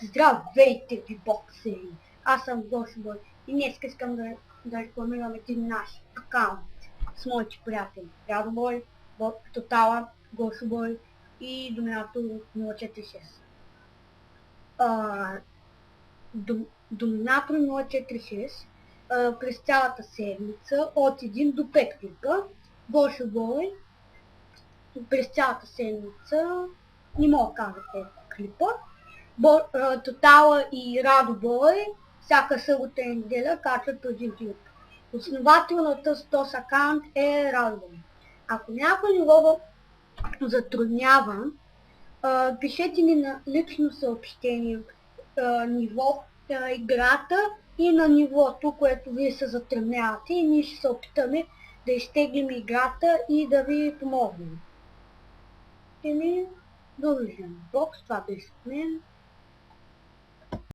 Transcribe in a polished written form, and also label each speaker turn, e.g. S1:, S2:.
S1: Здравейте ви, боксери! Аз съм Гошо и днес искам да рекламирам един наш акаунт с моите приятели Радобой, Тотала, Гошо и Доминатор 046. Доминатор 046 през цялата седмица от 1 до 5 клипа. Гошо през цялата седмица не мога да кажете клипа. Тотала и Радобой всяка събота и неделя качват през YouTube. Основател на този акаунт е Радобой. Ако някой не го затруднява, пишете ни на лично съобщение ниво играта и на нивото, което вие се затруднявате, и ние ще се опитаме да изтеглим играта и да ви помогнем. Довиждане. Бокс, това беше от мен.